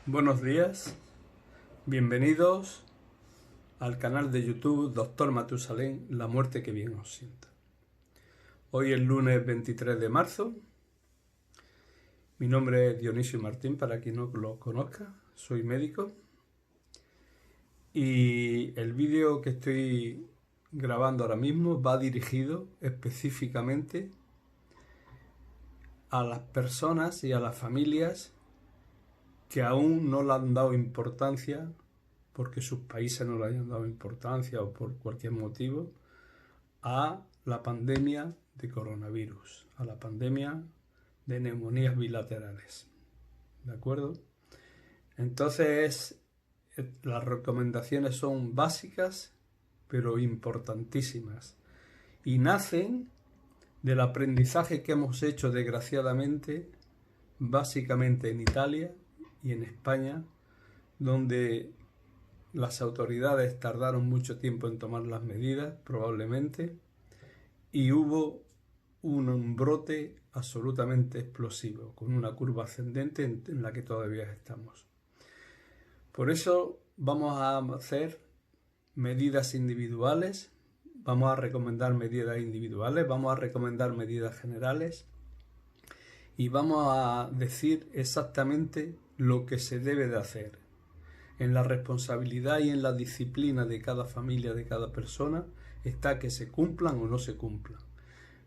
Buenos días, bienvenidos al canal de YouTube Dr. Matusalén, la muerte que bien os sienta. Hoy es lunes 23 de marzo, mi nombre es Dionisio Martín, para quien no lo conozca, soy médico y el vídeo que estoy grabando ahora mismo va dirigido específicamente a las personas y a las familias que aún no le han dado importancia, porque sus países no le hayan dado importancia o por cualquier motivo, a la pandemia de coronavirus, a la pandemia de neumonías bilaterales. ¿De acuerdo? Entonces, las recomendaciones son básicas, pero importantísimas, y nacen del aprendizaje que hemos hecho, desgraciadamente, básicamente en Italia y en España, donde las autoridades tardaron mucho tiempo en tomar las medidas, probablemente, y hubo un brote absolutamente explosivo, con una curva ascendente en la que todavía estamos. Por eso vamos a hacer medidas individuales, vamos a recomendar medidas individuales, vamos a recomendar medidas generales y vamos a decir exactamente lo que se debe de hacer. En la responsabilidad y en la disciplina de cada familia, de cada persona, está que se cumplan o no se cumplan.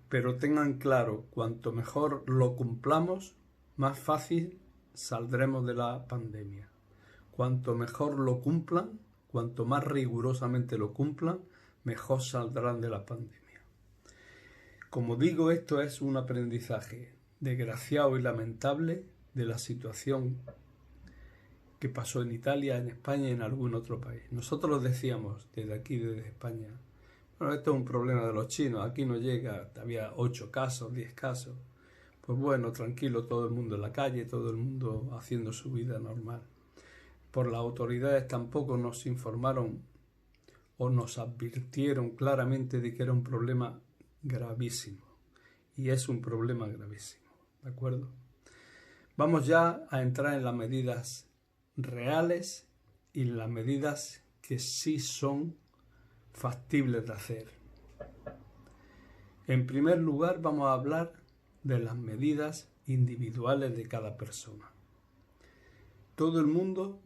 Pero tengan claro, cuanto mejor lo cumplamos, más fácil saldremos de la pandemia. Cuanto mejor lo cumplan, cuanto más rigurosamente lo cumplan, mejor saldrán de la pandemia. Como digo, esto es un aprendizaje desgraciado y lamentable de la situación que pasó en Italia, en España y en algún otro país. Nosotros decíamos desde aquí, desde España, bueno, esto es un problema de los chinos, aquí no llega, había 8 casos, 10 casos. Pues bueno, tranquilo, todo el mundo en la calle, todo el mundo haciendo su vida normal. Por las autoridades tampoco nos informaron o nos advirtieron claramente de que era un problema gravísimo. Y es un problema gravísimo, ¿de acuerdo? Vamos ya a entrar en las medidas reales y en las medidas que sí son factibles de hacer. En primer lugar, vamos a hablar de las medidas individuales de cada persona. Todo el mundo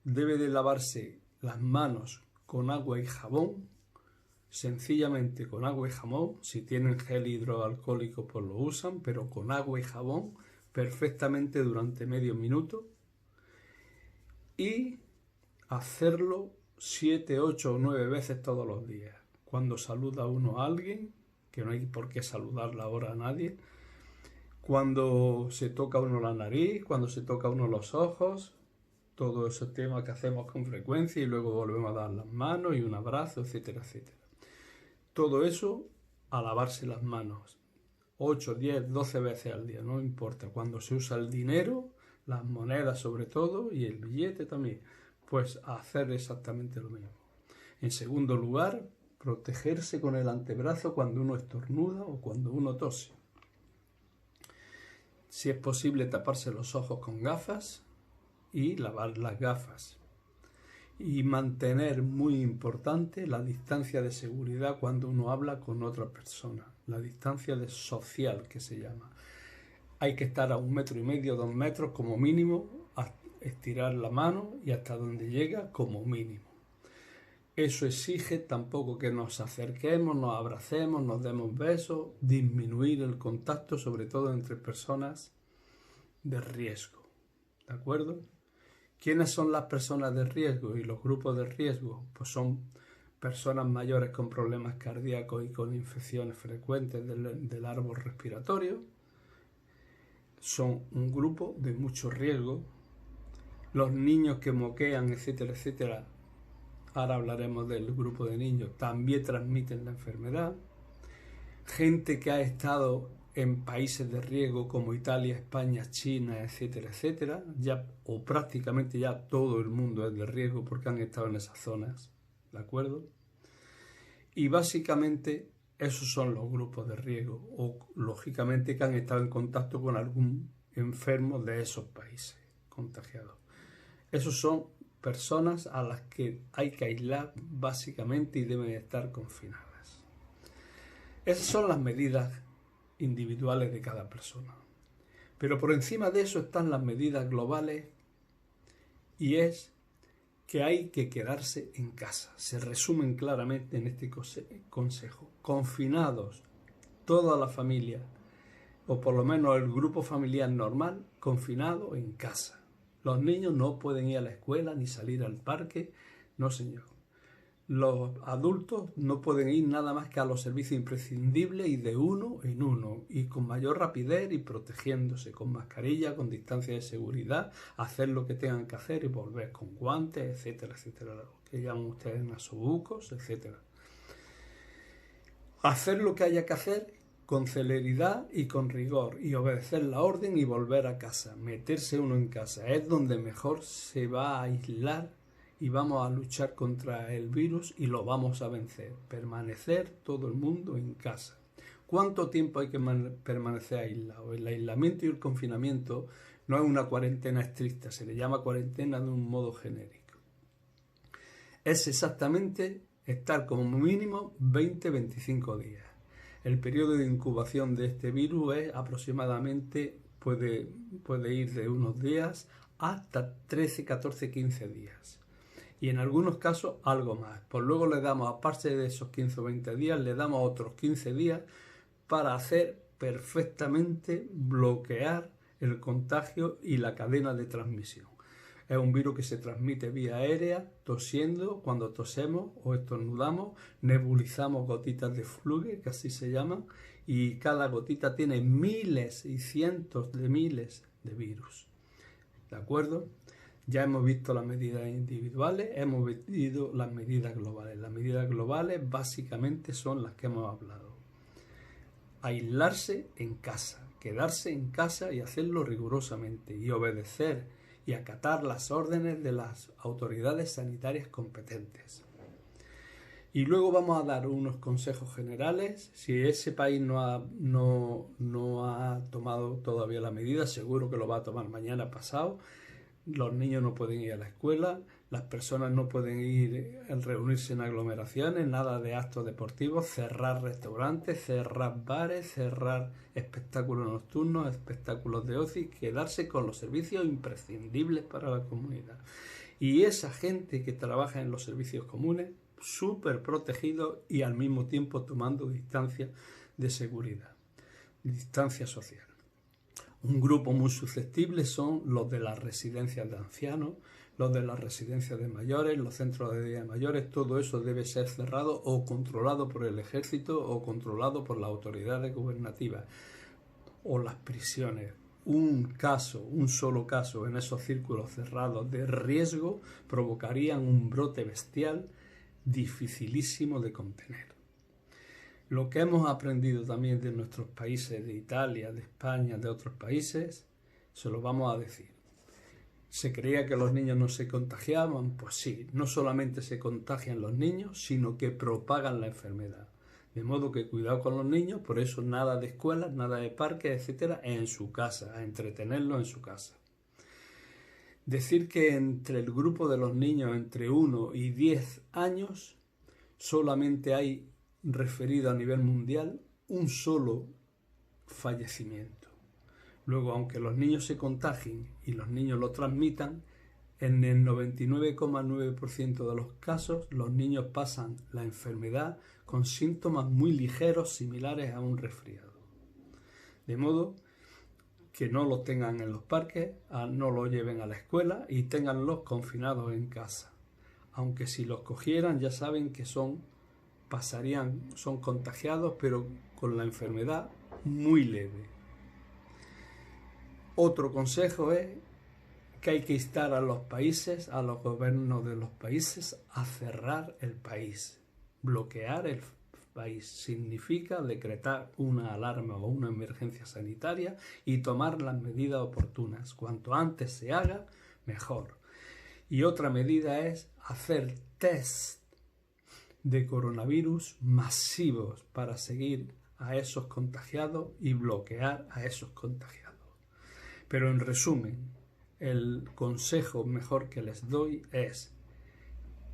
debe de lavarse las manos con agua y jabón, sencillamente con agua y jabón. Si tienen gel hidroalcohólico pues lo usan, pero con agua y jabón perfectamente durante medio minuto, y hacerlo 7, 8 o 9 veces todos los días. Cuando saluda uno a alguien, que no hay por qué saludarla ahora a nadie, cuando se toca uno la nariz, cuando se toca uno los ojos, todo ese tema que hacemos con frecuencia y luego volvemos a dar las manos y un abrazo, etcétera, etcétera. Todo eso a lavarse las manos 8, 10, 12 veces al día, no importa. Cuando se usa el dinero, las monedas sobre todo y el billete también, pues a hacer exactamente lo mismo. En segundo lugar, protegerse con el antebrazo cuando uno estornuda o cuando uno tose. Si es posible, taparse los ojos con gafas y lavar las gafas. Y mantener, muy importante, la distancia de seguridad cuando uno habla con otra persona. La distancia social, que se llama. Hay que estar a 1,5 metros, 2 metros como mínimo, a estirar la mano y hasta donde llega como mínimo. Eso exige tampoco que nos acerquemos, nos abracemos, nos demos besos, disminuir el contacto, sobre todo entre personas de riesgo. ¿De acuerdo? ¿Quiénes son las personas de riesgo y los grupos de riesgo? Pues son personas mayores con problemas cardíacos y con infecciones frecuentes del árbol respiratorio. Son un grupo de mucho riesgo. Los niños que moquean, etcétera, etcétera, ahora hablaremos del grupo de niños, también transmiten la enfermedad. Gente que ha estado en países de riesgo como Italia, España, China, etcétera, etcétera, ya o prácticamente ya todo el mundo es de riesgo porque han estado en esas zonas, ¿de acuerdo? Y básicamente esos son los grupos de riesgo, o lógicamente que han estado en contacto con algún enfermo de esos países contagiados. Esos son personas a las que hay que aislar básicamente y deben estar confinadas. Esas son las medidas individuales de cada persona. Pero por encima de eso están las medidas globales y es que hay que quedarse en casa. Se resumen claramente en este consejo. Confinados toda la familia, o por lo menos el grupo familiar normal, confinado en casa. Los niños no pueden ir a la escuela ni salir al parque, no señor. Los adultos no pueden ir nada más que a los servicios imprescindibles y de uno en uno y con mayor rapidez y protegiéndose con mascarilla, con distancia de seguridad, hacer lo que tengan que hacer y volver con guantes, etcétera, etcétera, lo que llaman ustedes nasobucos, etcétera. Hacer lo que haya que hacer con celeridad y con rigor y obedecer la orden y volver a casa, meterse uno en casa, es donde mejor se va a aislar y vamos a luchar contra el virus y lo vamos a vencer. Permanecer todo el mundo en casa. ¿Cuánto tiempo hay que permanecer aislado? El aislamiento y el confinamiento no es una cuarentena estricta, se le llama cuarentena de un modo genérico. Es exactamente estar como mínimo 20-25 días. El periodo de incubación de este virus es aproximadamente, puede ir de unos días hasta 13, 14, 15 días. Y en algunos casos algo más. Pues luego le damos, aparte de esos 15 o 20 días, le damos otros 15 días para hacer perfectamente bloquear el contagio y la cadena de transmisión. Es un virus que se transmite vía aérea, tosiendo, cuando tosemos o estornudamos, nebulizamos gotitas de fluge, que así se llaman, y cada gotita tiene miles y cientos de miles de virus. ¿De acuerdo? Ya hemos visto las medidas individuales, hemos visto las medidas globales. Las medidas globales básicamente son las que hemos hablado. Aislarse en casa, quedarse en casa y hacerlo rigurosamente y obedecer y acatar las órdenes de las autoridades sanitarias competentes. Y luego vamos a dar unos consejos generales. Si ese país no ha tomado todavía la medida, seguro que lo va a tomar mañana pasado. Los niños no pueden ir a la escuela, las personas no pueden ir a reunirse en aglomeraciones, nada de actos deportivos, cerrar restaurantes, cerrar bares, cerrar espectáculos nocturnos, espectáculos de ocio y quedarse con los servicios imprescindibles para la comunidad. Y esa gente que trabaja en los servicios comunes, súper protegidos y al mismo tiempo tomando distancia de seguridad, distancia social. Un grupo muy susceptible son los de las residencias de ancianos, los de las residencias de mayores, los centros de día de mayores. Todo eso debe ser cerrado o controlado por el ejército o controlado por las autoridades gubernativas o las prisiones. Un solo caso en esos círculos cerrados de riesgo provocarían un brote bestial dificilísimo de contener. Lo que hemos aprendido también de nuestros países, de Italia, de España, de otros países, se lo vamos a decir. ¿Se creía que los niños no se contagiaban? Pues sí, no solamente se contagian los niños, sino que propagan la enfermedad. De modo que cuidado con los niños, por eso nada de escuelas, nada de parques, etcétera, en su casa, a entretenerlos en su casa. Decir que entre el grupo de los niños entre 1 y 10 años solamente hay referido a nivel mundial un solo fallecimiento. Luego, aunque los niños se contagien y los niños lo transmitan, en el 99,9% de los casos los niños pasan la enfermedad con síntomas muy ligeros similares a un resfriado. De modo que no los tengan en los parques, no los lleven a la escuela y ténganlos confinados en casa. Aunque si los cogieran ya saben que son contagiados, pero con la enfermedad muy leve. Otro consejo es que hay que instar a los países, a los gobiernos de los países, a cerrar el país. Bloquear el país significa decretar una alarma o una emergencia sanitaria y tomar las medidas oportunas. Cuanto antes se haga, mejor. Y otra medida es hacer test de coronavirus masivos para seguir a esos contagiados y bloquear a esos contagiados. Pero en resumen, el consejo mejor que les doy es: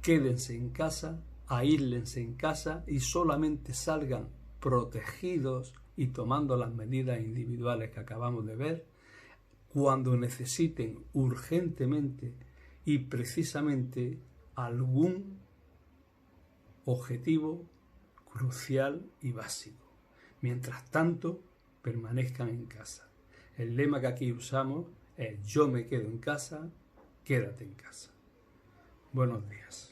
quédense en casa, aíslense en casa y solamente salgan protegidos y tomando las medidas individuales que acabamos de ver cuando necesiten urgentemente y precisamente algún objetivo crucial y básico. Mientras tanto, permanezcan en casa. El lema que aquí usamos es: yo me quedo en casa, quédate en casa. Buenos días.